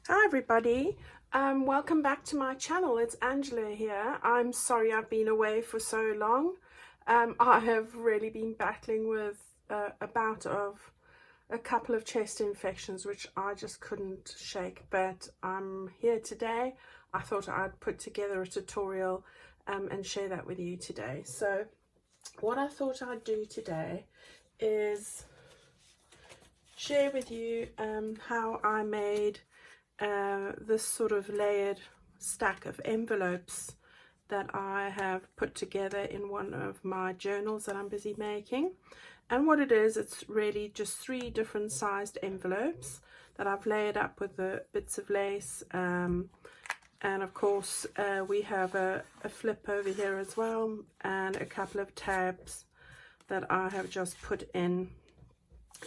Hi everybody, welcome back to my channel. It's Angela here. I'm sorry I've been away for so long. I have really been battling with a bout of a couple of chest infections which I just couldn't shake, but I'm here today. I thought I'd put together a tutorial and share that with you today. So what I thought I'd do today is share with you how I made this sort of layered stack of envelopes that I have put together in one of my journals that I'm busy making. And what it is, it's really just 3 different sized envelopes that I've layered up with the bits of lace, and of course we have a flip over here as well, and a couple of tabs that I have just put in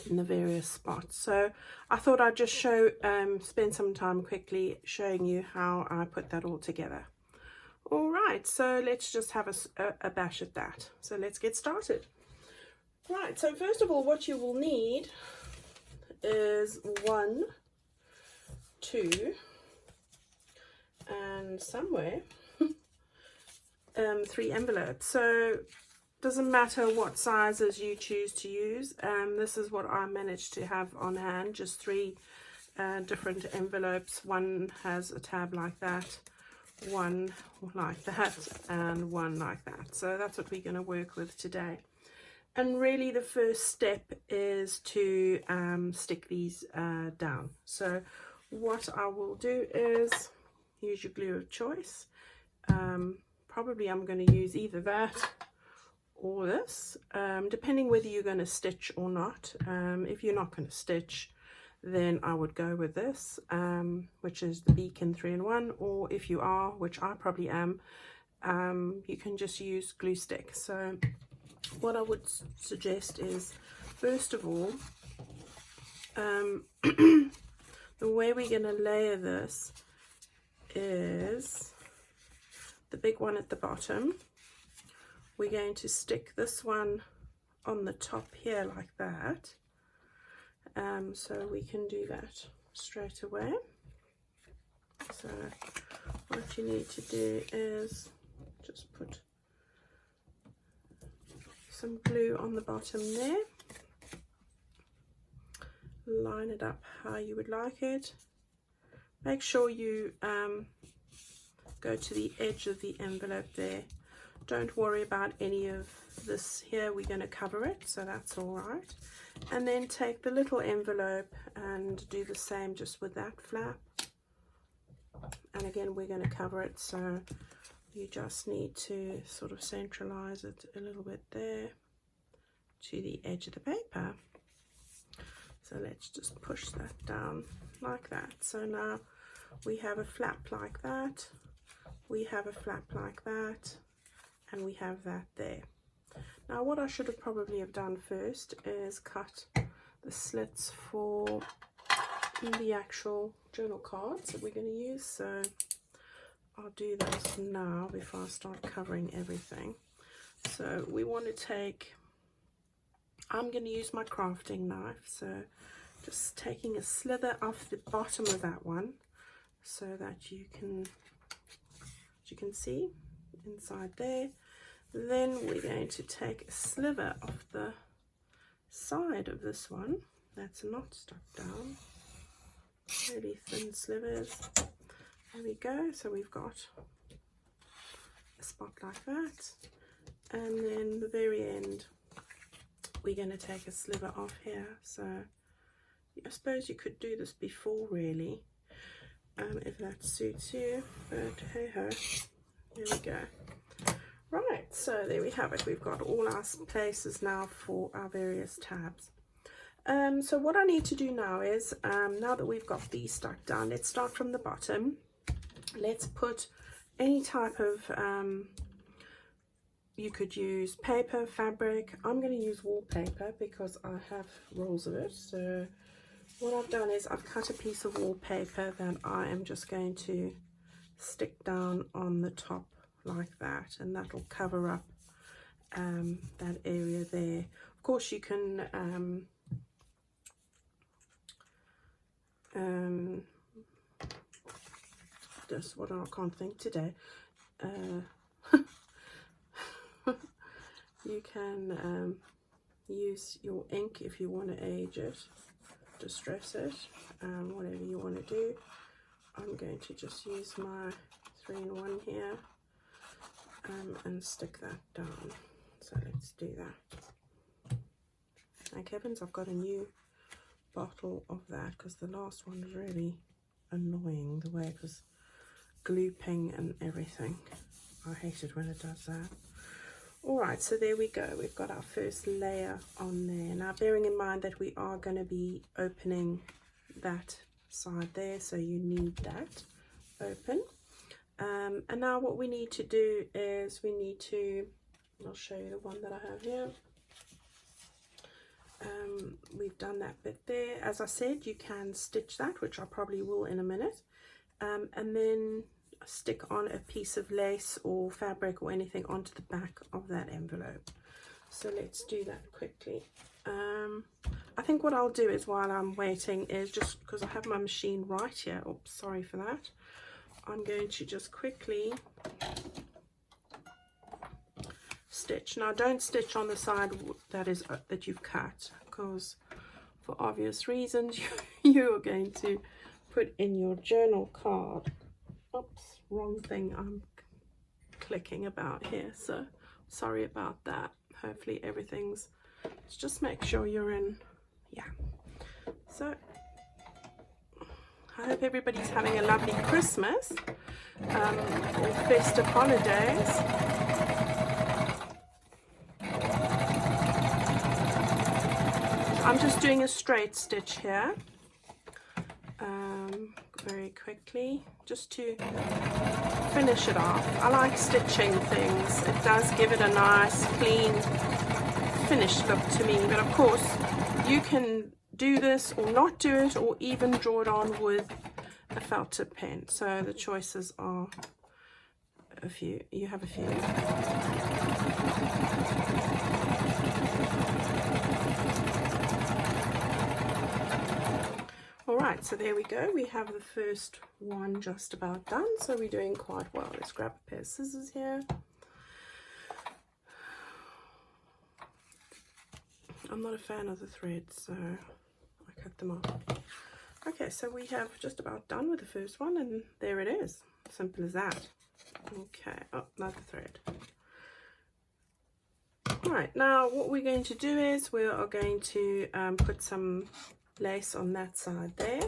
the various spots. So I thought I'd just spend some time quickly showing you how I put that all together. All right, so let's just have a bash at that. So let's get started. Right, so first of all, what you will need is 1, 2, and somewhere 3 envelopes. So doesn't matter what sizes you choose to use. This is what I managed to have on hand, just 3 different envelopes. One has a tab like that, one like that, and one like that. So that's what we're going to work with today. And really the first step is to stick these down. So what I will do is use your glue of choice. Probably I'm going to use either that or this, depending whether you're going to stitch or not. If you're not going to stitch, then I would go with this, which is the Beacon 3-in-1, or if you are, which I probably am, you can just use glue stick. So what I would suggest is, first of all, the way we're going to layer this is the big one at the bottom. We're going to stick this one on the top here like that. So we can do that straight away. So what you need to do is just put some glue on the bottom there. Line it up how you would like it. Make sure you go to the edge of the envelope there. Don't worry about any of this here, we're going to cover it, so that's all right. And then take the little envelope and do the same just with that flap. And again, we're going to cover it, so you just need to sort of centralize it a little bit there to the edge of the paper. So let's just push that down like that. So now we have a flap like that, we have a flap like that, and we have that there. Now what I should have probably have done first is cut the slits for the actual journal cards that we're going to use. So I'll do those now before I start covering everything. So we want to take, I'm going to use my crafting knife, so just taking a slither off the bottom of that one so that you can, as you can see inside there. Then we're going to take a sliver off the side of this one that's not stuck down. Really thin slivers. There we go. So we've got a spot like that. And then the very end, we're going to take a sliver off here. So I suppose you could do this before, really, if that suits you. But hey ho, here we go. Right, so there we have it. We've got all our places now for our various tabs. So what I need to do now is, now that we've got these stuck down, let's start from the bottom. Let's put any type of, you could use paper, fabric. I'm going to use wallpaper because I have rolls of it. So what I've done is I've cut a piece of wallpaper that I am just going to stick down on the top like that, and that will cover up that area there. Of course you can this. What I can't think today. You can use your ink if you want to age it, distress it, whatever you want to do. I'm going to just use my 3-in-1 here and stick that down. So let's do that. Thank heavens I've got a new bottle of that, because the last one was really annoying the way it was glooping and everything. I hate it when it does that. Alright, so there we go. We've got our first layer on there. Now, bearing in mind that we are going to be opening that side there, so you need that open. And now what we need to do is we need to, I'll show you the one that I have here. We've done that bit there. As I said, you can stitch that, which I probably will in a minute, and then stick on a piece of lace or fabric or anything onto the back of that envelope. So let's do that quickly. I think what I'll do is, while I'm waiting, is just because I have my machine right here, oops, sorry for that, I'm going to just quickly stitch. Now, don't stitch on the side that you've cut, because for obvious reasons you are going to put in your journal card. Oops, wrong thing I'm clicking about here, so sorry about that. Hopefully everything's, just make sure you're in, yeah. So I hope everybody's having a lovely Christmas or festive holidays. I'm just doing a straight stitch here, very quickly, just to finish it off. I like stitching things. It does give it a nice, clean, finished look to me. But of course, you can do this or not do it, or even draw it on with a felt tip pen. So the choices are a few. You have a few. Alright, so there we go. We have the first one just about done, so we're doing quite well. Let's grab a pair of scissors here. I'm not a fan of the threads, so I cut them off. Okay, so we have just about done with the first one, and there it is. Simple as that. Okay, oh, another thread. Alright, now what we're going to do is we are going to put some lace on that side there,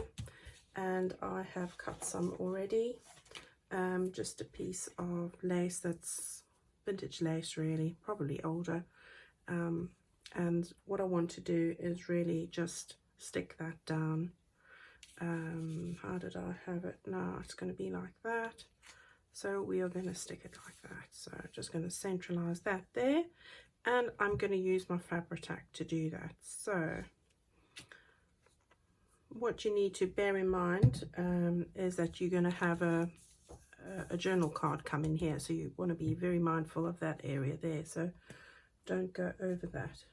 and I have cut some already, just a piece of lace that's vintage lace, really, probably older, and what I want to do is really just stick that down. How did I have it? No, it's going to be like that, so we are going to stick it like that. So just going to centralize that there, and I'm going to use my Fabri-Tac to do that. So what you need to bear in mind is that you're going to have a journal card come in here, so you want to be very mindful of that area there, so don't go over that.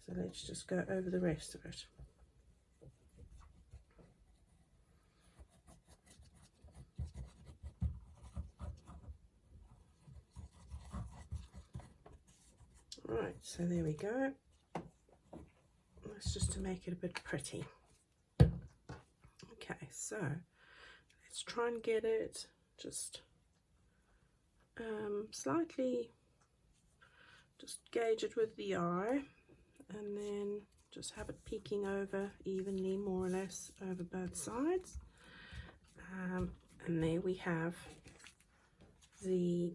So let's just go over the rest of it. Right, so there we go. That's just to make it a bit pretty. Okay, so let's try and get it just slightly, just gauge it with the eye, and then just have it peeking over evenly, more or less, over both sides. And there we have the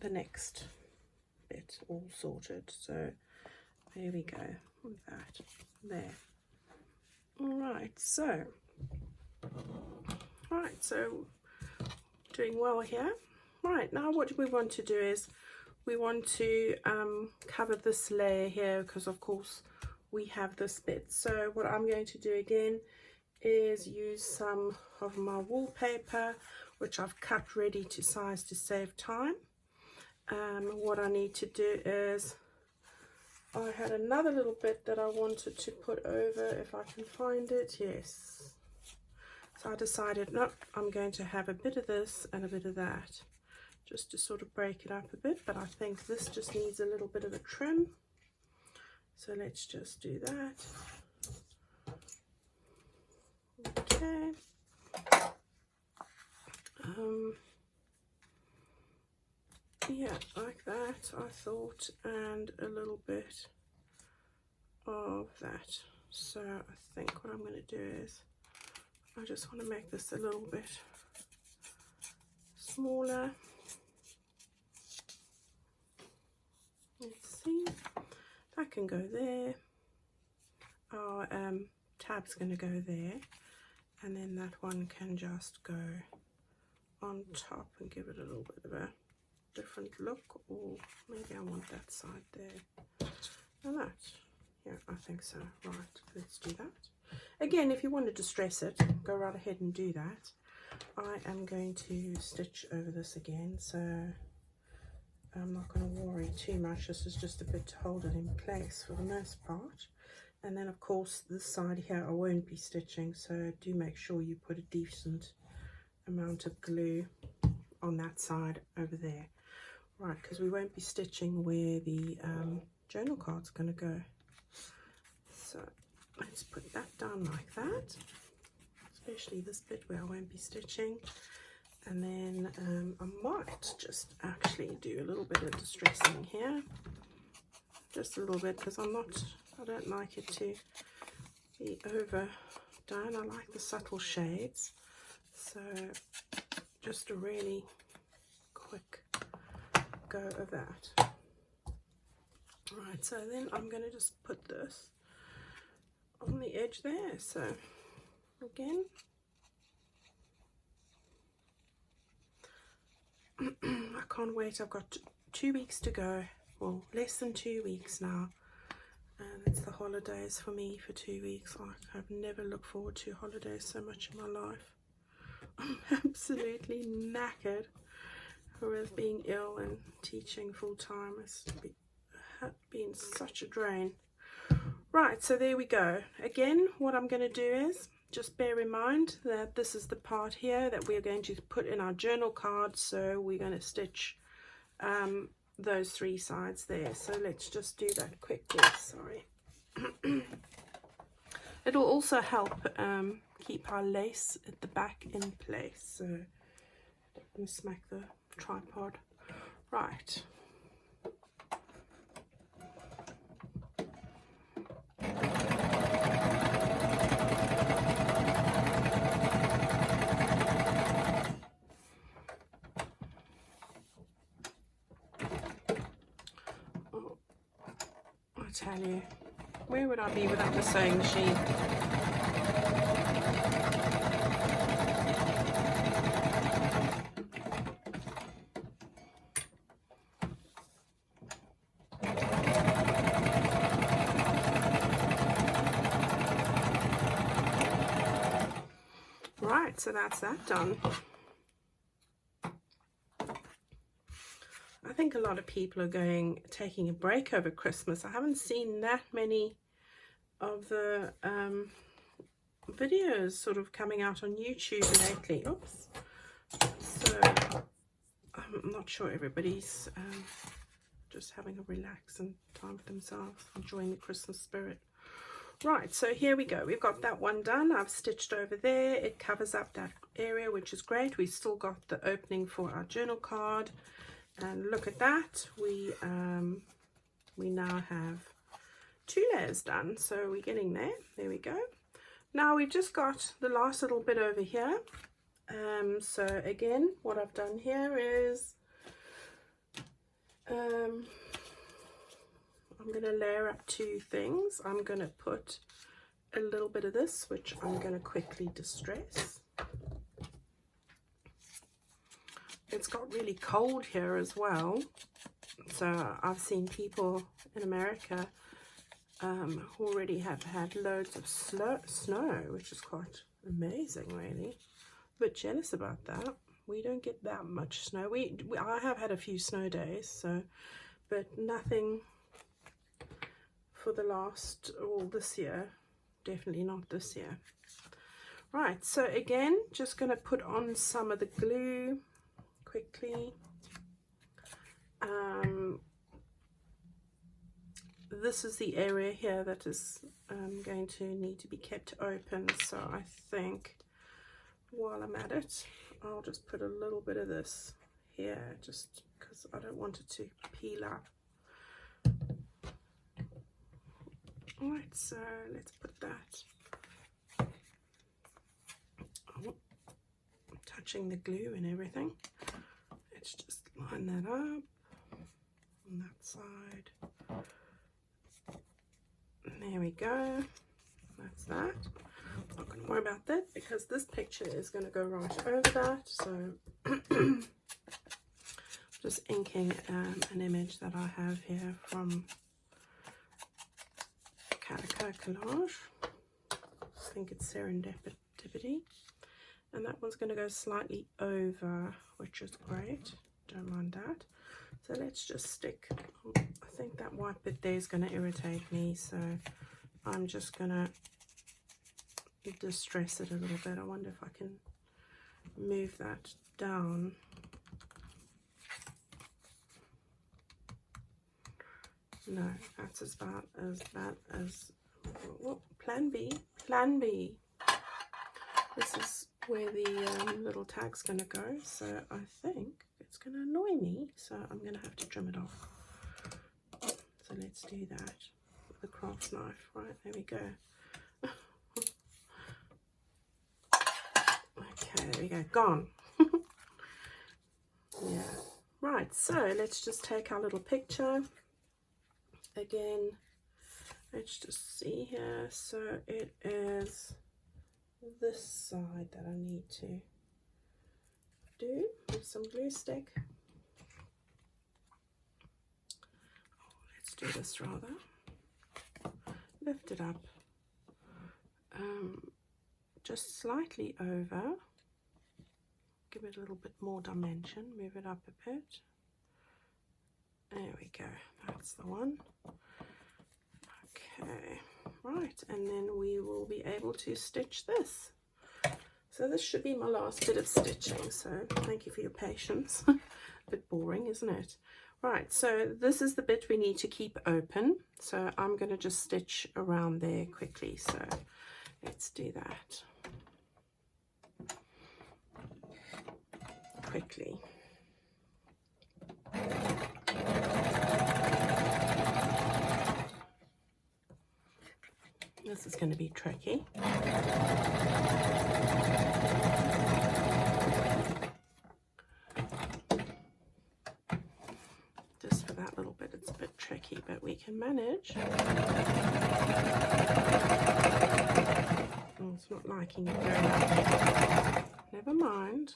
next bit all sorted. So there we go with that there. Alright, so doing well here. Right, now what we want to do is we want to cover this layer here, because of course we have this bit. So what I'm going to do again is use some of my wallpaper, which I've cut ready to size to save time. What I need to do is, I had another little bit that I wanted to put over, if I can find it, yes. So I decided, no, I'm going to have a bit of this and a bit of that, just to sort of break it up a bit. But I think this just needs a little bit of a trim. So let's just do that. Okay. Yeah, like that, I thought, and a little bit of that. So I think what I'm going to do is I just want to make this a little bit smaller. Let's see, that can go there. Our tab's going to go there, and then that one can just go on top and give it a little bit of a different look. Or maybe I want that side there and that. Yeah, I think so. Right, let's do that. Again, if you want to distress it, go right ahead and do that. I am going to stitch over this again, so I'm not going to worry too much. This is just a bit to hold it in place for the most part. And then of course this side here I won't be stitching, so do make sure you put a decent amount of glue on that side over there. Right, because we won't be stitching where the journal card's going to go. So let's put that down like that, especially this bit where I won't be stitching. And then I might just actually do a little bit of distressing here, just a little bit, because I don't like it to be overdone. I like the subtle shades, so just a really quick go of that. Right, so then I'm going to just put this on the edge there. So again, I can't wait. I've got 2 weeks to go, well, less than 2 weeks now, and it's the holidays for me for 2 weeks. Like, I've never looked forward to holidays so much in my life. I'm absolutely knackered with being ill and teaching full-time. It's been such a drain. Right, so there we go. Again, what I'm going to do is just bear in mind that this is the part here that we're going to put in our journal card. So we're going to stitch those 3 sides there. So let's just do that quickly. Sorry. It'll also help keep our lace at the back in place. So I'm going to smack the tripod. Right. Oh, I tell you, where would I be without the sewing machine? Right, so that's that done. I think a lot of people are taking a break over Christmas. I haven't seen that many of the videos sort of coming out on YouTube lately. Oops. So I'm not sure everybody's just having a relaxing time for themselves, enjoying the Christmas spirit. Right, so here we go. We've got that one done. I've stitched over there. It covers up that area, which is great. We've still got the opening for our journal card. And look at that. We now have 2 layers done. So we're getting there. There we go. Now we've just got the last little bit over here. So again, what I've done here is I'm going to layer up 2 things. I'm going to put a little bit of this, which I'm going to quickly distress. It's got really cold here as well. So I've seen people in America who already have had loads of snow, which is quite amazing, really. A bit jealous about that. We don't get that much snow. I have had a few snow days, so, but nothing for the last, this year, definitely not this year. Right, so again, just going to put on some of the glue quickly. This is the area here that is going to need to be kept open, so I think while I'm at it, I'll just put a little bit of this here, just because I don't want it to peel up. Alright, so let's put that. Oh, touching the glue and everything. Let's just line that up on that side. There we go. That's that. Not going to worry about that because this picture is going to go right over that. So just inking an image that I have here from Calico Collage. I think it's Serendipity. And that one's going to go slightly over, which is great. Don't mind that. So let's just stick. I think that white bit there is going to irritate me, so I'm just going to distress it a little bit. I wonder if I can move that down. No, that's as bad as oh, plan B. This is where the little tag's going to go, so I think it's going to annoy me, so I'm going to have to trim it off. So let's do that with a craft knife. Right, there we go. Okay, there we go, gone. Yeah, right, so let's just take our little picture again. Let's just see here. So it is this side that I need to do with some glue stick. Let's do this rather. Lift it up just slightly over, give it a little bit more dimension, move it up a bit. There we go, that's the one. Okay, right, and then we will be able to stitch this. So this should be my last bit of stitching, so thank you for your patience. A bit boring, isn't it? Right, so this is the bit we need to keep open, so I'm going to just stitch around there quickly, so let's do that quickly. This is going to be tricky. Just for that little bit, it's a bit tricky, but we can manage. Oh, it's not liking it very much. Never mind.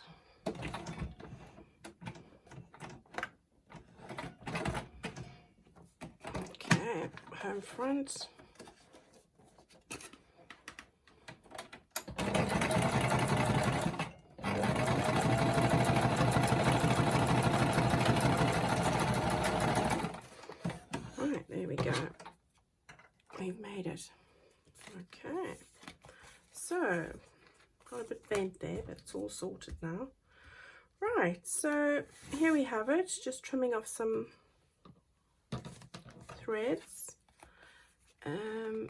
Okay, home front. Right, there we go. We've made it. Okay, so got a bit bent there, but it's all sorted now. Right, so here we have it, just trimming off some threads. Okay,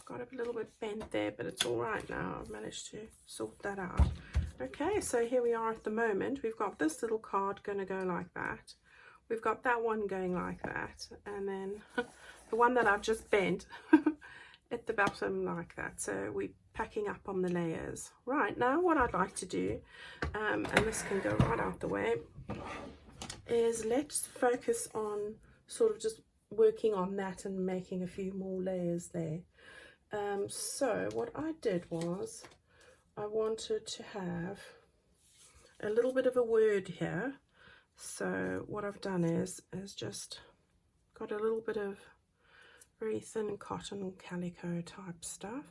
got a little bit bent there, but it's all right now. I've managed to sort that out. Okay, so here we are at the moment. We've got this little card going to go like that. We've got that one going like that, and then the one that I've just bent at the bottom like that. So we're packing up on the layers. Right, now what I'd like to do, and this can go right out the way, is let's focus on sort of just working on that and making a few more layers there. So what I did was I wanted to have a little bit of a word here. So what I've done is just got a little bit of very thin cotton calico type stuff,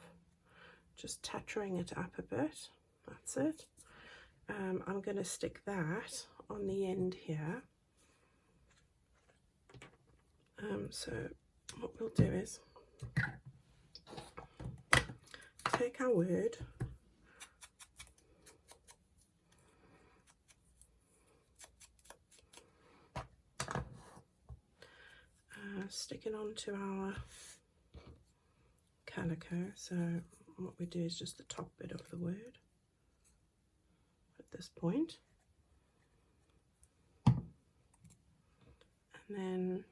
just tattering it up a bit. That's it. I'm going to stick that on the end here. So what we'll do is take our word, stick it onto our calico. So what we do is just the top bit of the word at this point. And then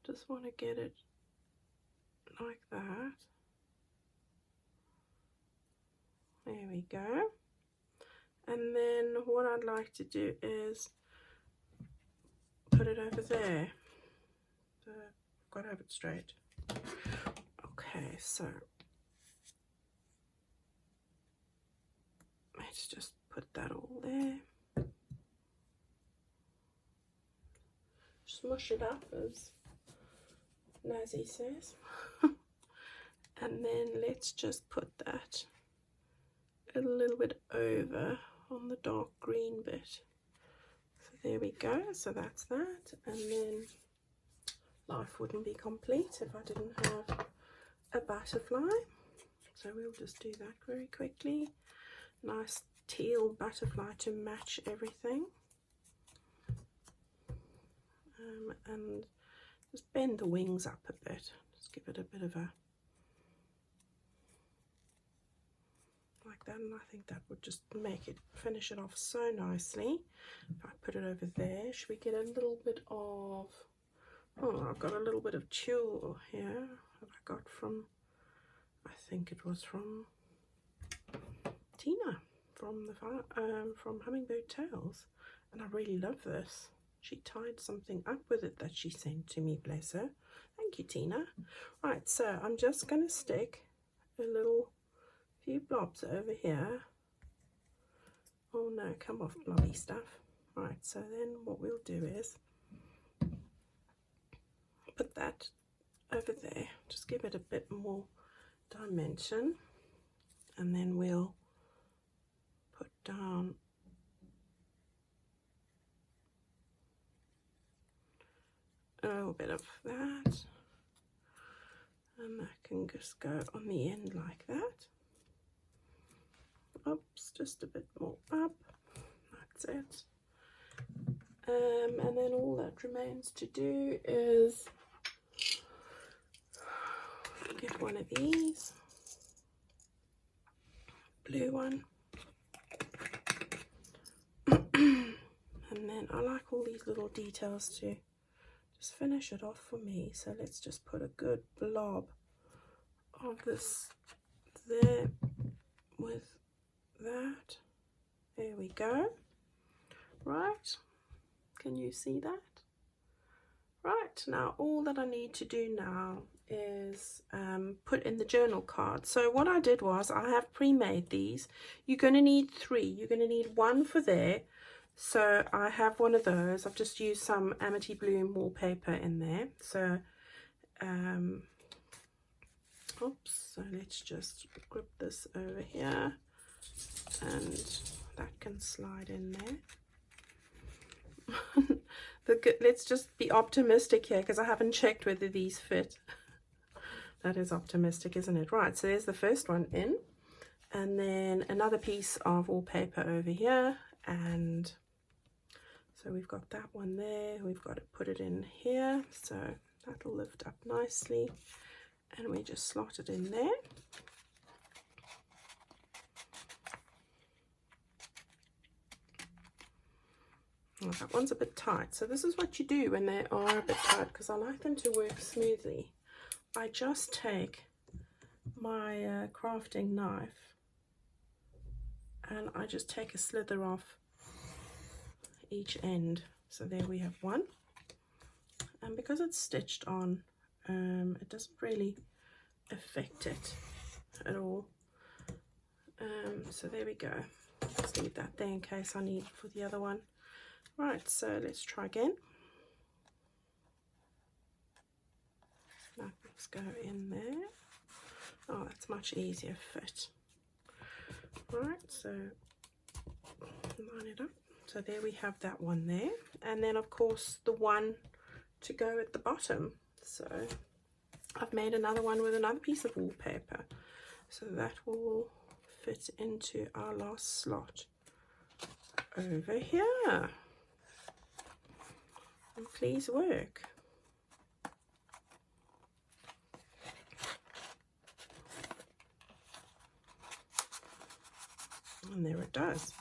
just want to get it like that. There we go. And then what I'd like to do is put it over there. So I've got to have it straight. Okay, so let's just put that all there. Smush it up, as Nazi says. And then let's just put that a little bit over on the dark green bit. So there we go. So that's that. And then life wouldn't be complete if I didn't have a butterfly. So we'll just do that very quickly. Nice teal butterfly to match everything. And just bend the wings up a bit. Just give it a bit of a, like that, and I think that would just make it, finish it off so nicely. If I put it over there, should we get a little bit of, oh, I've got a little bit of tulle here that I got from, I think it was from Tina from the from Hummingbird Tales, and I really love this. She tied something up with it that she sent to me, bless her. Thank you, Tina. Right, so I'm just going to stick a little few blobs over here. Oh no, come off, blobby stuff. Right, so then what we'll do is put that over there. Just give it a bit more dimension. And then we'll put down a little bit of that, and that can just go on the end like that. Oops, just a bit more up. That's it. And then all that remains to do is get one of these, blue one. And then I like all these little details to just finish it off for me. So let's just put a good blob of this there with that. There we go. Right, can you see that? Right, now all that I need to do now is put in the journal card. So what I did was, I have pre-made these. You're going to need 3. You're going to need one for there. So I have one of those. I've just used some Amity Bloom wallpaper in there. So oops, so let's just grip this over here, and that can slide in there. Let's just be optimistic here, because I haven't checked whether these fit. That is optimistic, isn't it? Right, so there's the first one in, and then another piece of wallpaper over here, and so we've got that one there. We've got to put it in here, so that'll lift up nicely, and we just slot it in there. Oh, that one's a bit tight. So this is what you do when they are a bit tight, because I like them to work smoothly. I just take my crafting knife and I just take a slither off each end. So there we have one, and because it's stitched on, it doesn't really affect it at all. So there we go. Just leave that there in case I need it for the other one. Right, so let's try again. Let's go in there. Oh, that's much easier fit. Right, so line it up. So there we have that one there, and then of course the one to go at the bottom. So I've made another one with another piece of wallpaper. So that will fit into our last slot over here. And please work. And there it does.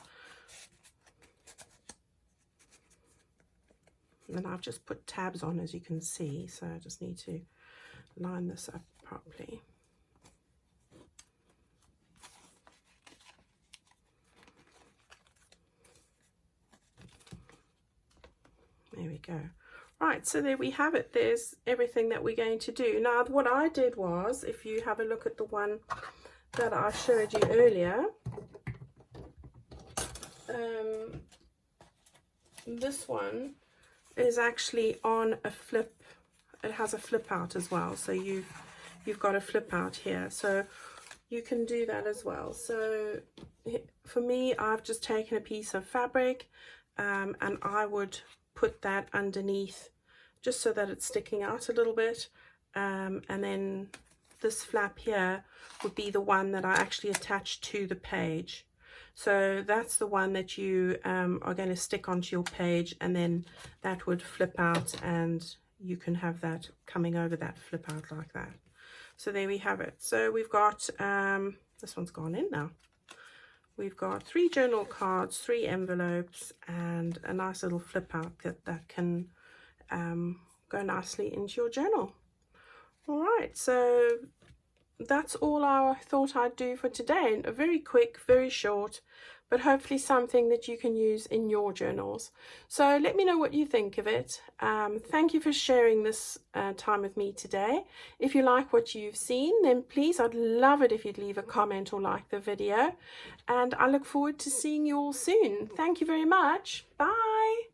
And I've just put tabs on, as you can see, so I just need to line this up properly. There we go. Right, so there we have it. There's everything that we're going to do. Now, what I did was, if you have a look at the one that I showed you earlier, this one is actually on a flip. It has a flip out as well, so you've got a flip out here, so you can do that as well. So for me, I've just taken a piece of fabric and I would put that underneath just so that it's sticking out a little bit, and then this flap here would be the one that I actually attach to the page. So that's the one that you are going to stick onto your page, and then that would flip out and you can have that coming over that flip out like that. So there we have it. So we've got, this one's gone in now. We've got 3 journal cards, 3 envelopes, and a nice little flip out that can go nicely into your journal. All right, so that's all I thought I'd do for today. A very quick, very short, but hopefully something that you can use in your journals. So let me know what you think of it. Thank you for sharing this time with me today. If you like what you've seen, then please, I'd love it if you'd leave a comment or like the video. And I look forward to seeing you all soon. Thank you very much. Bye.